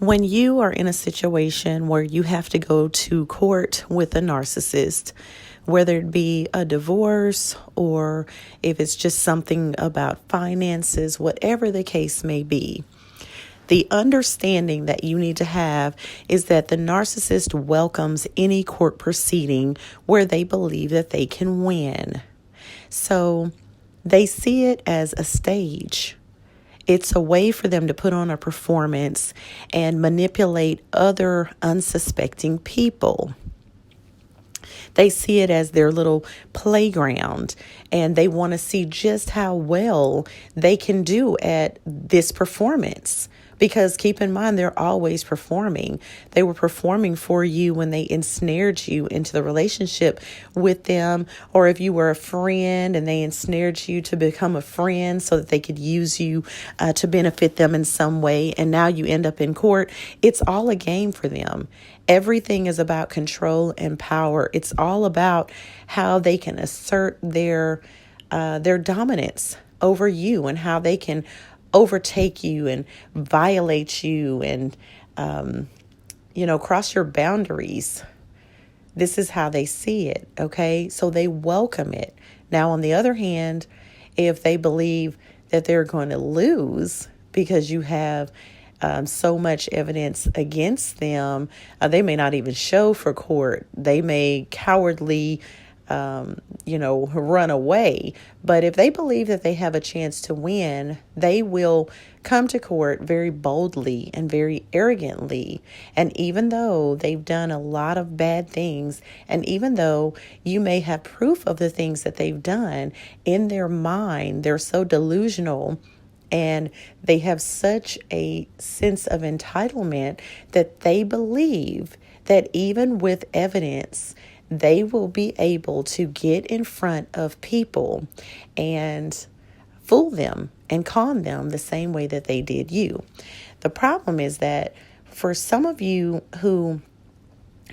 When you are in a situation where you have to go to court with a narcissist, whether it be a divorce or if it's just something about finances, whatever the case may be, the understanding that you need to have is that the narcissist welcomes any court proceeding where they believe that they can win. So they see it as a stage. It's a way for them to put on a performance and manipulate other unsuspecting people. They see it as their little playground, and they want to see just how well they can do at this performance. Because keep in mind, they're always performing. They were performing for you when they ensnared you into the relationship with them, or if you were a friend and they ensnared you to become a friend so that they could use you to benefit them in some way, and now you end up in court. It's all a game for them. Everything is about control and power. It's all about how they can assert their dominance over you and how they can overtake you and violate you and, cross your boundaries. This is how they see it, okay? So they welcome it. Now, on the other hand, if they believe that they're going to lose because you have so much evidence against them, they may not even show for court. They may cowardly run away. But if they believe that they have a chance to win, they will come to court very boldly and very arrogantly. And even though they've done a lot of bad things, and even though you may have proof of the things that they've done, in their mind, they're so delusional and they have such a sense of entitlement that they believe that even with evidence, they will be able to get in front of people and fool them and con them the same way that they did you. The problem is that for some of you who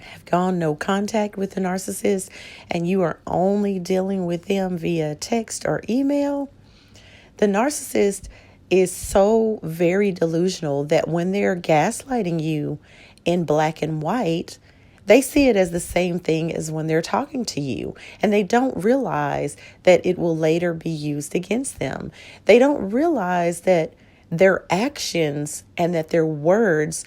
have gone no contact with the narcissist and you are only dealing with them via text or email, the narcissist is so very delusional that when they're gaslighting you in black and white, they see it as the same thing as when they're talking to you, and they don't realize that it will later be used against them. They don't realize that their actions and that their words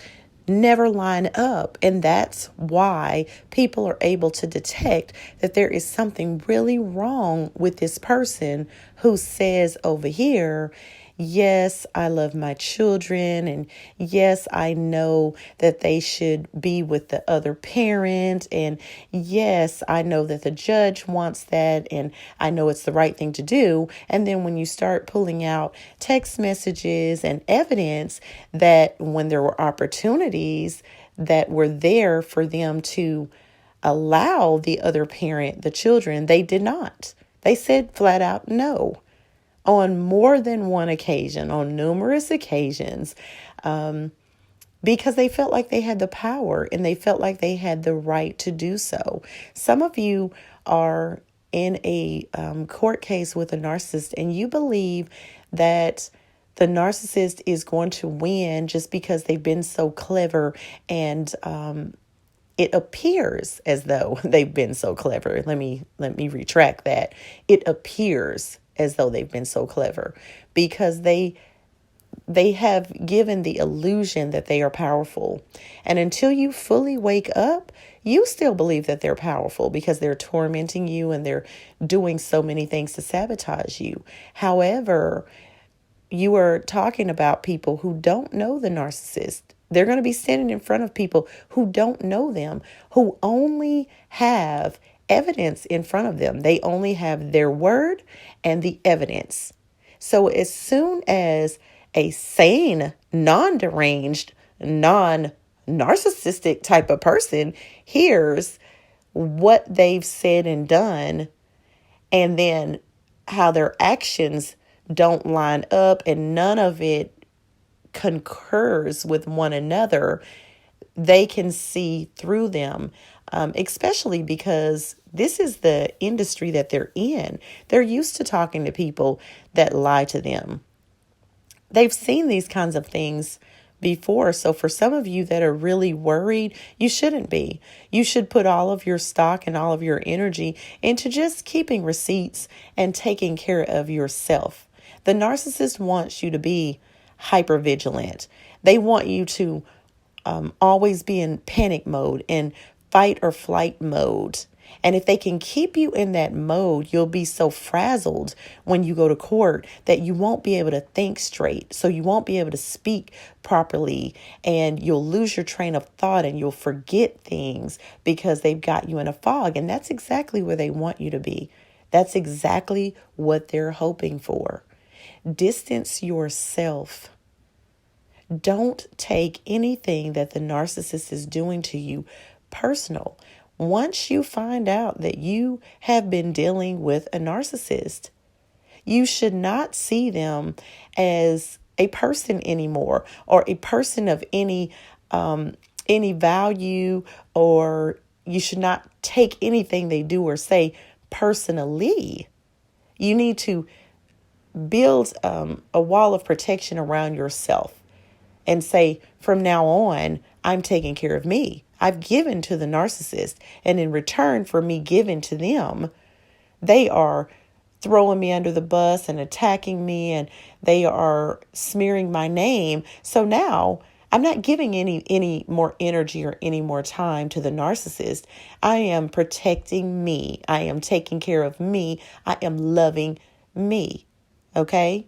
never line up, and that's why people are able to detect that there is something really wrong with this person who says over here, yes, I love my children, and yes, I know that they should be with the other parent, and yes, I know that the judge wants that, and I know it's the right thing to do. And then when you start pulling out text messages and evidence that when there were opportunities that were there for them to allow the other parent, the children, they did not. They said flat out no. On more than one occasion, on numerous occasions, because they felt like they had the power and they felt like they had the right to do so. Some of you are in a court case with a narcissist and you believe that the narcissist is going to win just because they've been so clever, and it appears as though they've been so clever. Let me retract that. It appears as though they've been so clever because they have given the illusion that they are powerful. And until you fully wake up, you still believe that they're powerful because they're tormenting you and they're doing so many things to sabotage you. However, you are talking about people who don't know the narcissist. They're going to be standing in front of people who don't know them, who only have evidence in front of them. They only have their word and the evidence. So as soon as a sane, non-deranged, non-narcissistic type of person hears what they've said and done, and then how their actions don't line up and none of it concurs with one another, they can see through them. Especially because this is the industry that they're in. They're used to talking to people that lie to them. They've seen these kinds of things before. So for some of you that are really worried, you shouldn't be. You should put all of your stock and all of your energy into just keeping receipts and taking care of yourself. The narcissist wants you to be hyper vigilant. They want you to always be in panic mode, in fight or flight mode. And if they can keep you in that mode, you'll be so frazzled when you go to court that you won't be able to think straight. So you won't be able to speak properly, and you'll lose your train of thought and you'll forget things because they've got you in a fog. And that's exactly where they want you to be. That's exactly what they're hoping for. Distance yourself. Don't take anything that the narcissist is doing to you personal. Once you find out that you have been dealing with a narcissist, you should not see them as a person anymore, or a person of any value, or you should not take anything they do or say personally. You need to build a wall of protection around yourself and say, from now on, I'm taking care of me. I've given to the narcissist, and in return for me giving to them, they are throwing me under the bus and attacking me, and they are smearing my name. So now I'm not giving any more energy or any more time to the narcissist. I am protecting me. I am taking care of me. I am loving me. Okay?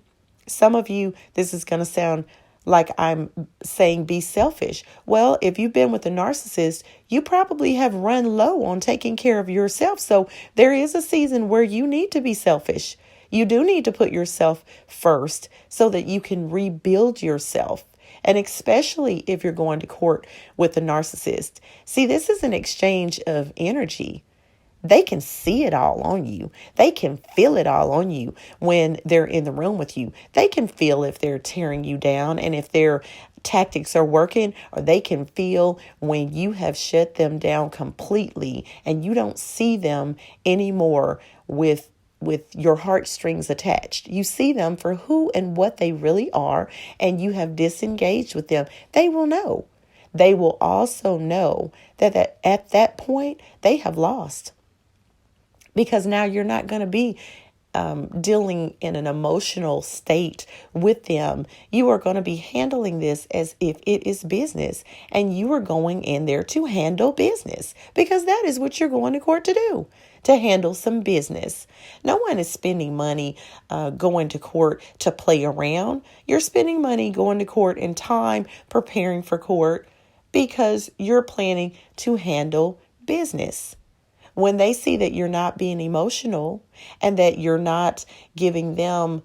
Some of you, this is going to sound like I'm saying be selfish. Well, if you've been with a narcissist, you probably have run low on taking care of yourself. So there is a season where you need to be selfish. You do need to put yourself first so that you can rebuild yourself. And especially if you're going to court with a narcissist. See, this is an exchange of energy. They can see it all on you. They can feel it all on you when they're in the room with you. They can feel if they're tearing you down and if their tactics are working, or they can feel when you have shut them down completely and you don't see them anymore with your heartstrings attached. You see them for who and what they really are, and you have disengaged with them. They will know. They will also know that at that point, they have lost. Because now you're not going to be dealing in an emotional state with them. You are going to be handling this as if it is business. And you are going in there to handle business. Because that is what you're going to court to do. To handle some business. No one is spending money going to court to play around. You're spending money going to court and time preparing for court because you're planning to handle business. When they see that you're not being emotional and that you're not giving them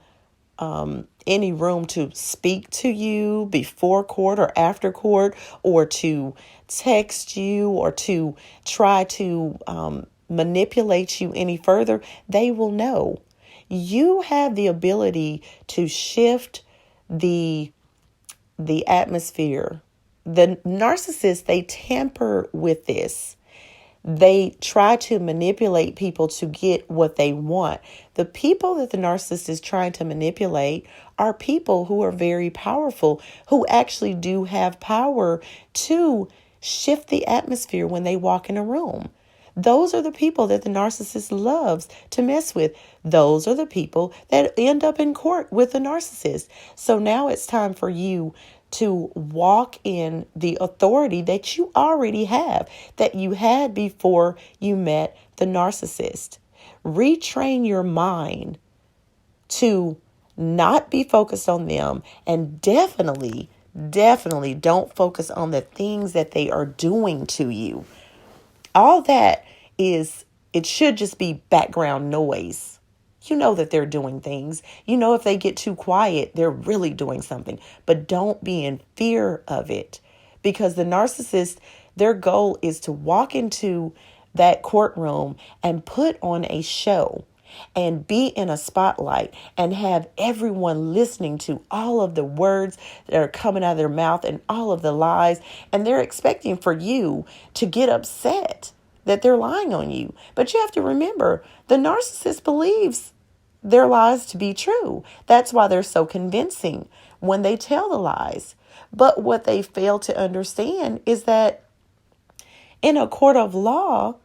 any room to speak to you before court or after court, or to text you, or to try to manipulate you any further, they will know. You have the ability to shift the atmosphere. The narcissists, they tamper with this. They try to manipulate people to get what they want. The people that the narcissist is trying to manipulate are people who are very powerful, who actually do have power to shift the atmosphere when they walk in a room. Those are the people that the narcissist loves to mess with. Those are the people that end up in court with the narcissist. So now it's time for you to walk in the authority that you already have, that you had before you met the narcissist. Retrain your mind to not be focused on them, and definitely don't focus on the things that they are doing to you. All that it should just be background noise. You know that they're doing things. You know if they get too quiet, they're really doing something. But don't be in fear of it. Because the narcissist, their goal is to walk into that courtroom and put on a show and be in a spotlight and have everyone listening to all of the words that are coming out of their mouth and all of the lies. And they're expecting for you to get upset that they're lying on you. But you have to remember, the narcissist believes their lies to be true. That's why they're so convincing when they tell the lies. But what they fail to understand is that in a court of law,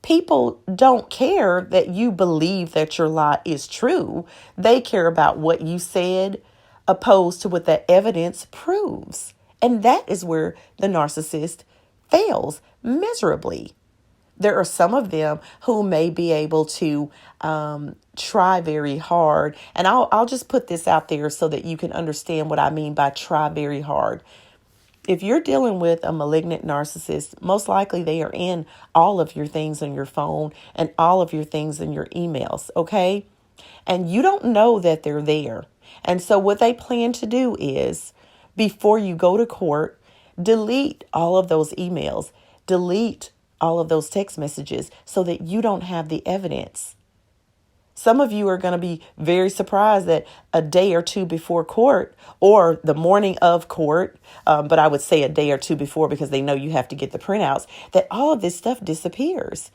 people don't care that you believe that your lie is true. They care about what you said opposed to what the evidence proves. And that is where the narcissist fails miserably. There are some of them who may be able to try very hard. And I'll just put this out there so that you can understand what I mean by try very hard. If you're dealing with a malignant narcissist, most likely they are in all of your things on your phone and all of your things in your emails, okay? And you don't know that they're there. And so what they plan to do is, before you go to court, delete all of those emails, delete all of those text messages so that you don't have the evidence. Some of you are going to be very surprised that a day or two before court or the morning of court, but I would say a day or two before because they know you have to get the printouts, that all of this stuff disappears.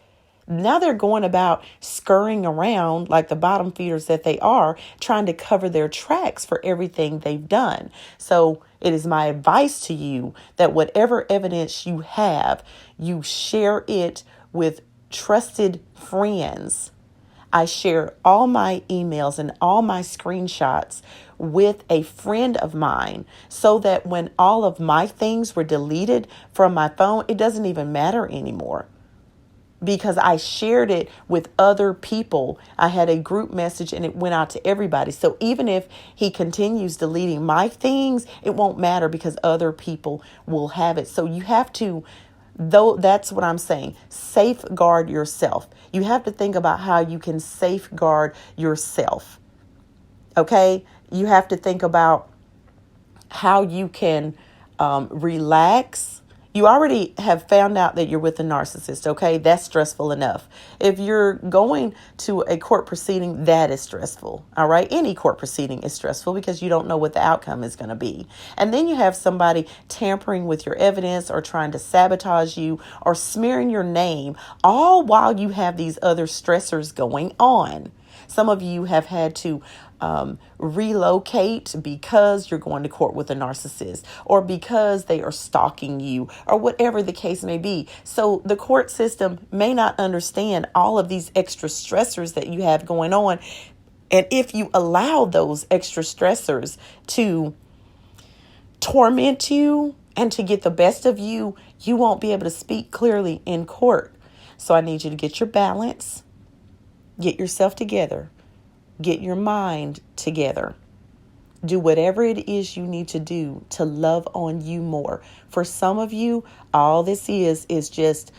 Now they're going about scurrying around like the bottom feeders that they are, trying to cover their tracks for everything they've done. So it is my advice to you that whatever evidence you have, you share it with trusted friends. I share all my emails and all my screenshots with a friend of mine so that when all of my things were deleted from my phone, it doesn't even matter anymore because I shared it with other people. I had a group message and it went out to everybody. So even if he continues deleting my things, it won't matter because other people will have it. So you have to, though, that's what I'm saying. Safeguard yourself. You have to think about how you can safeguard yourself. Okay? You have to think about how you can relax. You already have found out that you're with a narcissist, okay? That's stressful enough. If you're going to a court proceeding, that is stressful, all right? Any court proceeding is stressful because you don't know what the outcome is going to be. And then you have somebody tampering with your evidence or trying to sabotage you or smearing your name, all while you have these other stressors going on. Some of you have had to relocate because you're going to court with a narcissist or because they are stalking you or whatever the case may be. So the court system may not understand all of these extra stressors that you have going on. And if you allow those extra stressors to torment you and to get the best of you, you won't be able to speak clearly in court. So I need you to get your balance, get yourself together. Get your mind together. Do whatever it is you need to do to love on you more. For some of you, all this is just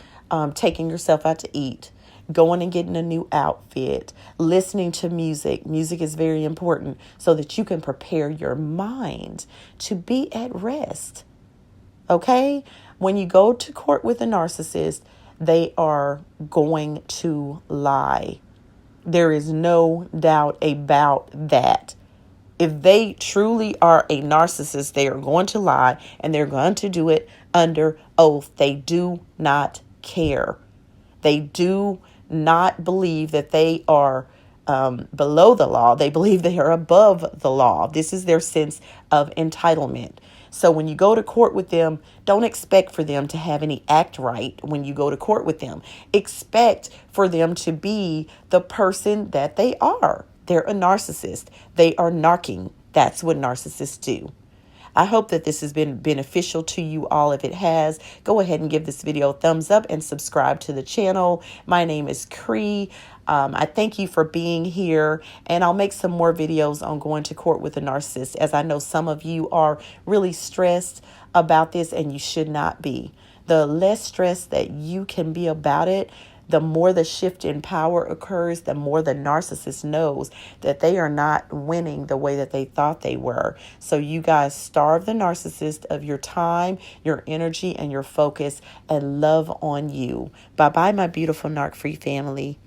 taking yourself out to eat, going and getting a new outfit, listening to music. Music is very important so that you can prepare your mind to be at rest. Okay? When you go to court with a narcissist, they are going to lie. There is no doubt about that. If they truly are a narcissist, they are going to lie and they're going to do it under oath. They do not care. They do not believe that they are below the law. They believe they are above the law. This is their sense of entitlement. So when you go to court with them, don't expect for them to have any act right when you go to court with them. Expect for them to be the person that they are. They're a narcissist. They are narking. That's what narcissists do. I hope that this has been beneficial to you all. If it has, go ahead and give this video a thumbs up and subscribe to the channel. My name is Cree. I thank you for being here, and I'll make some more videos on going to court with a narcissist, as I know some of you are really stressed about this, and you should not be. The less stressed that you can be about it, the more the shift in power occurs, the more the narcissist knows that they are not winning the way that they thought they were. So you guys starve the narcissist of your time, your energy, and your focus, and love on you. Bye-bye, my beautiful narc-free family.